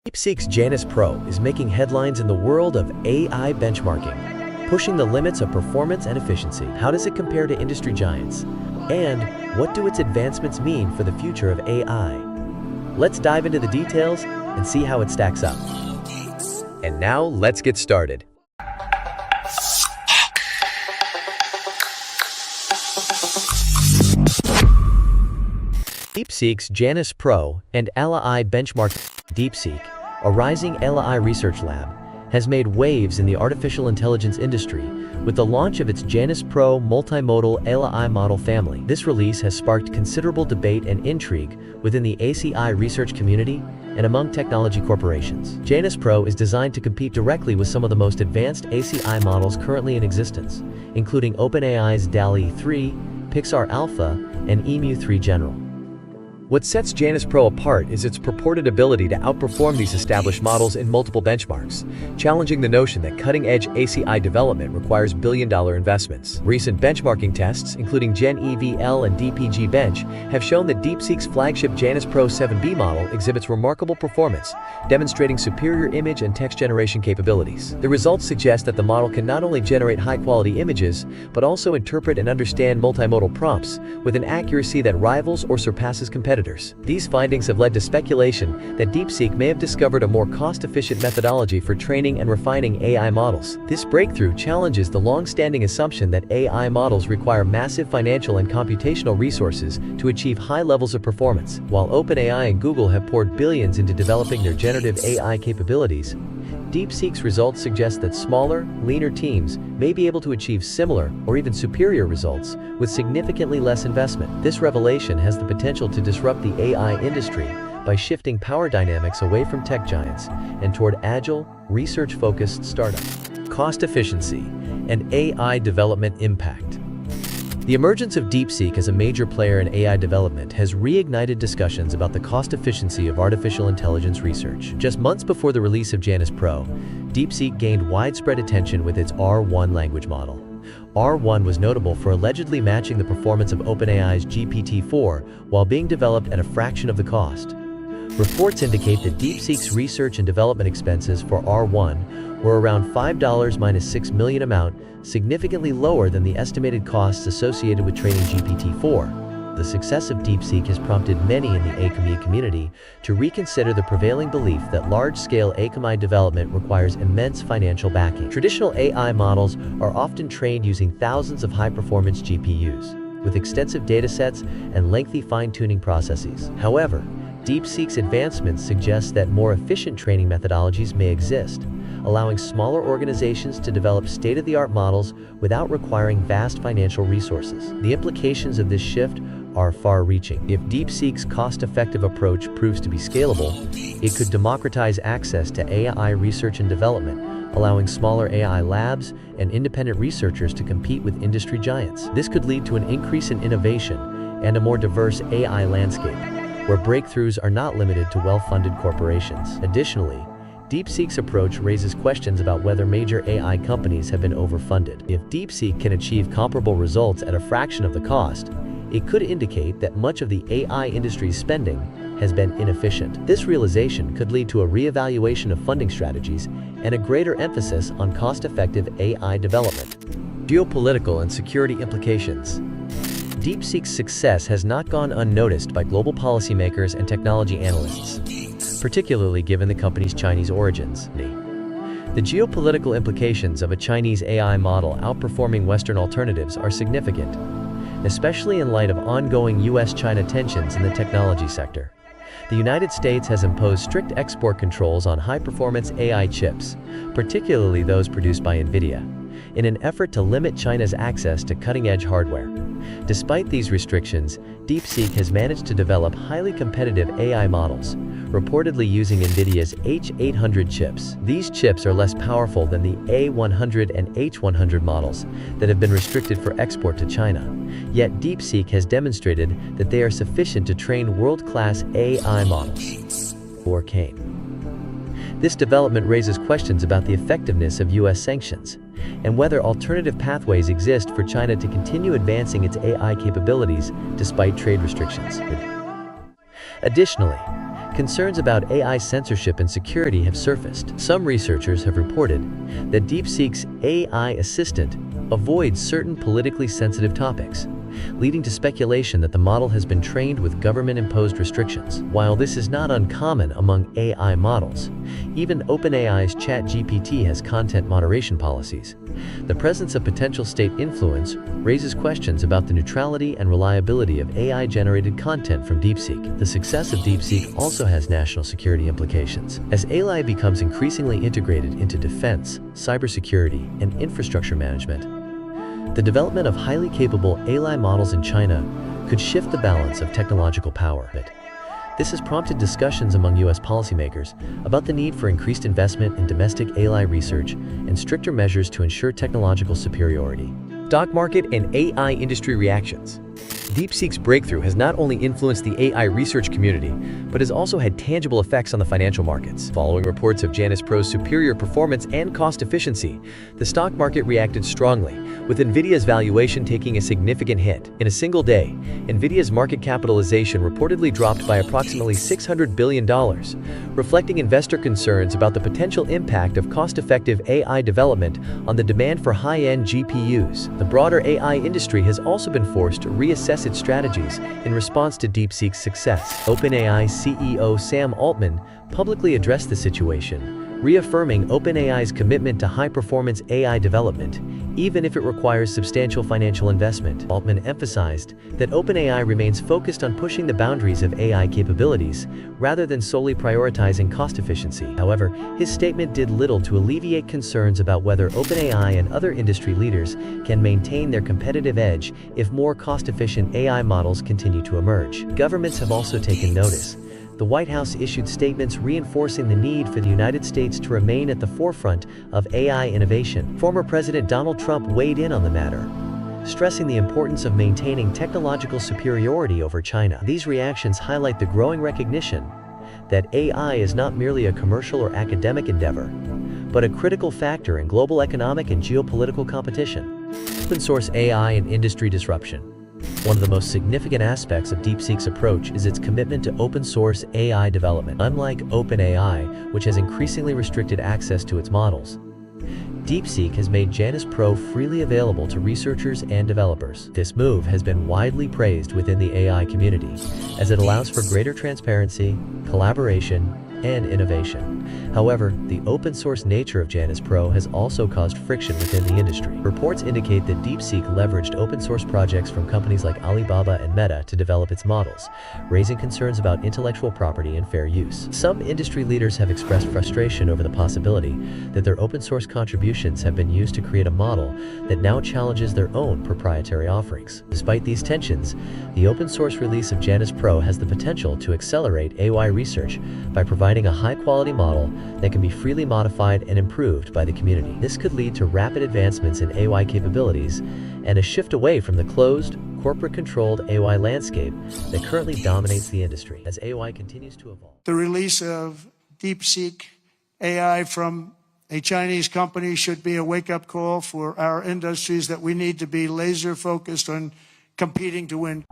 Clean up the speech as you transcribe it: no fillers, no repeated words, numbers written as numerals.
Deepseek's Janus Pro is making headlines in the world of AI benchmarking, pushing the limits of performance and efficiency. How does it compare to industry giants? And what do its advancements mean for the future of AI? Let's dive into the details and see how it stacks up. And now, let's get started. Deepseek's Janus Pro and AI benchmark. Deepseek, a rising AI research lab, has made waves in the artificial intelligence industry with the launch of its Janus Pro multimodal AI model family. This release has sparked considerable debate and intrigue within the ACI research community and among technology corporations. Janus Pro is designed to compete directly with some of the most advanced ACI models currently in existence, including OpenAI's DALL-E 3, Pixar Alpha, and EMU 3 General. What sets Janus Pro apart is its purported ability to outperform these established models in multiple benchmarks, challenging the notion that cutting-edge ACI development requires billion-dollar investments. Recent benchmarking tests, including GenEVL and DPG Bench, have shown that Deepseek's flagship Janus Pro 7B model exhibits remarkable performance, demonstrating superior image and text generation capabilities. The results suggest that the model can not only generate high-quality images, but also interpret and understand multimodal prompts with an accuracy that rivals or surpasses competitors. These findings have led to speculation that Deepseek may have discovered a more cost-efficient methodology for training and refining AI models. This breakthrough challenges the long-standing assumption that AI models require massive financial and computational resources to achieve high levels of performance. While OpenAI and Google have poured billions into developing their generative AI capabilities, Deepseek's results suggest that smaller, leaner teams may be able to achieve similar or even superior results with significantly less investment. This revelation has the potential to disrupt the AI industry by shifting power dynamics away from tech giants and toward agile, research-focused startups. Cost efficiency and AI development impact. The emergence of Deepseek as a major player in AI development has reignited discussions about the cost efficiency of artificial intelligence research. Just months before the release of Janus Pro, Deepseek gained widespread attention with its R1 language model. R1 was notable for allegedly matching the performance of OpenAI's GPT-4 while being developed at a fraction of the cost. Reports indicate that Deepseek's research and development expenses for R1 were around $5 minus $6 million amount, significantly lower than the estimated costs associated with training GPT-4. The success of Deepseek has prompted many in the AI community to reconsider the prevailing belief that large-scale AI development requires immense financial backing. Traditional AI models are often trained using thousands of high-performance GPUs, with extensive datasets and lengthy fine-tuning processes. However, Deepseek's advancements suggest that more efficient training methodologies may exist, allowing smaller organizations to develop state-of-the-art models without requiring vast financial resources. The implications of this shift are far-reaching. If Deepseek's cost-effective approach proves to be scalable, it could democratize access to AI research and development, allowing smaller AI labs and independent researchers to compete with industry giants. This could lead to an increase in innovation and a more diverse AI landscape, where breakthroughs are not limited to well-funded corporations. Additionally, Deepseek's approach raises questions about whether major AI companies have been overfunded. If Deepseek can achieve comparable results at a fraction of the cost, it could indicate that much of the AI industry's spending has been inefficient. This realization could lead to a reevaluation of funding strategies and a greater emphasis on cost-effective AI development. Geopolitical and security implications. Deepseek's success has not gone unnoticed by global policymakers and technology analysts, particularly given the company's Chinese origins. The geopolitical implications of a Chinese AI model outperforming Western alternatives are significant, especially in light of ongoing US-China tensions in the technology sector. The United States has imposed strict export controls on high-performance AI chips, particularly those produced by NVIDIA, in an effort to limit China's access to cutting-edge hardware. Despite these restrictions, Deepseek has managed to develop highly competitive AI models, reportedly using NVIDIA's H800 chips. These chips are less powerful than the A100 and H100 models that have been restricted for export to China. Yet Deepseek has demonstrated that they are sufficient to train world-class AI models. Or CAIM. This development raises questions about the effectiveness of US sanctions and whether alternative pathways exist for China to continue advancing its AI capabilities despite trade restrictions. Additionally, concerns about AI censorship and security have surfaced. Some researchers have reported that Deepseek's AI assistant avoids certain politically sensitive topics, leading to speculation that the model has been trained with government-imposed restrictions. While this is not uncommon among AI models, even OpenAI's ChatGPT has content moderation policies. The presence of potential state influence raises questions about the neutrality and reliability of AI-generated content from Deepseek. The success of Deepseek also has national security implications. As AI becomes increasingly integrated into defense, cybersecurity, and infrastructure management, the development of highly capable AI models in China could shift the balance of technological power. This has prompted discussions among U.S. policymakers about the need for increased investment in domestic AI research and stricter measures to ensure technological superiority. Stock market and AI industry reactions. Deepseek's breakthrough has not only influenced the AI research community, but has also had tangible effects on the financial markets. Following reports of Janus Pro's superior performance and cost efficiency, the stock market reacted strongly, with NVIDIA's valuation taking a significant hit. In a single day, NVIDIA's market capitalization reportedly dropped by approximately $600 billion, reflecting investor concerns about the potential impact of cost-effective AI development on the demand for high-end GPUs. The broader AI industry has also been forced to reassess its strategies in response to Deepseek's success. OpenAI CEO Sam Altman publicly addressed the situation, reaffirming OpenAI's commitment to high-performance AI development, even if it requires substantial financial investment. Altman emphasized that OpenAI remains focused on pushing the boundaries of AI capabilities rather than solely prioritizing cost efficiency. However, his statement did little to alleviate concerns about whether OpenAI and other industry leaders can maintain their competitive edge if more cost-efficient AI models continue to emerge. Governments have also taken notice. The White House issued statements reinforcing the need for the United States to remain at the forefront of AI innovation. Former President Donald Trump weighed in on the matter, stressing the importance of maintaining technological superiority over China. These reactions highlight the growing recognition that AI is not merely a commercial or academic endeavor, but a critical factor in global economic and geopolitical competition. Open source AI and industry disruption. One of the most significant aspects of Deepseek's approach is its commitment to open-source AI development. Unlike OpenAI, which has increasingly restricted access to its models, Deepseek has made Janus Pro freely available to researchers and developers. This move has been widely praised within the AI community, as it allows for greater transparency, collaboration, and innovation. However, the open-source nature of Janus Pro has also caused friction within the industry. Reports indicate that Deepseek leveraged open-source projects from companies like Alibaba and Meta to develop its models, raising concerns about intellectual property and fair use. Some industry leaders have expressed frustration over the possibility that their open-source contributions have been used to create a model that now challenges their own proprietary offerings. Despite these tensions, the open-source release of Janus Pro has the potential to accelerate AI research by providing a high-quality model that can be freely modified and improved by the community. This could lead to rapid advancements in AI capabilities and a shift away from the closed, corporate-controlled AI landscape that currently dominates the industry as AI continues to evolve. The release of DeepSeek AI from a Chinese company should be a wake-up call for our industries that we need to be laser-focused on competing to win.